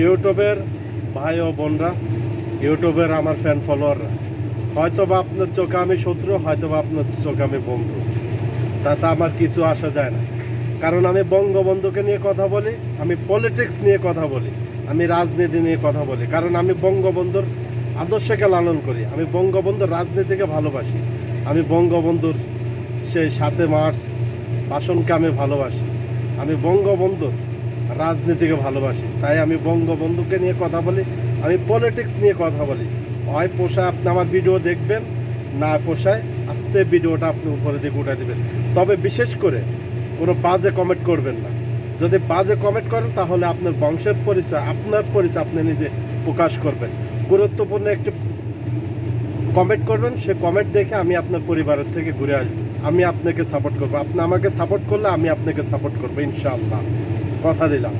ইউটিউবের ভাই ও বোনরা, ইউটিউবের আমার ফ্যান ফলোয়াররা, হয়তো বা আপনার চোখে আমি শত্রু, হয়তো বা আপনার চোখে আমি বন্ধু, তাতে আমার কিছু আসা যায় না। কারণ আমি বঙ্গবন্ধুকে নিয়ে কথা বলি, আমি পলিটিক্স নিয়ে কথা বলি, আমি রাজনীতি নিয়ে কথা বলি। কারণ আমি বঙ্গবন্ধুর আদর্শকে লালন করি, আমি বঙ্গবন্ধুর রাজনীতিকে ভালোবাসি, আমি বঙ্গবন্ধুর সেই 7 মার্চ ভাষণকে আমি ভালোবাসি, আমি বঙ্গবন্ধুর রাজনীতিকে ভালোবাসি। তাই আমি বঙ্গবন্ধুকে নিয়ে কথা বলি, আমি পলিটিক্স নিয়ে কথা বলি। হয় পোষায় আপনি আমার ভিডিও দেখবেন, না পোষায় আস্তে ভিডিওটা আপনি উপরে দিকে উঠে দেবেন। তবে বিশেষ করে কোনো বাজে কমেন্ট করবেন না। যদি বাজে কমেন্ট করেন তাহলে আপনার বংশের পরিচয়, আপনার পরিচয় আপনি নিজে প্রকাশ করবেন। গুরুত্বপূর্ণ একটি কমেন্ট করবেন, সে কমেন্ট দেখে আমি আপনার পরিবারের থেকে ঘুরে আসবো, আমি আপনাকে সাপোর্ট করবো। আপনি আমাকে সাপোর্ট করলে আমি আপনাকে সাপোর্ট করবো ইনশাআল্লাহ, কথা দিলাম।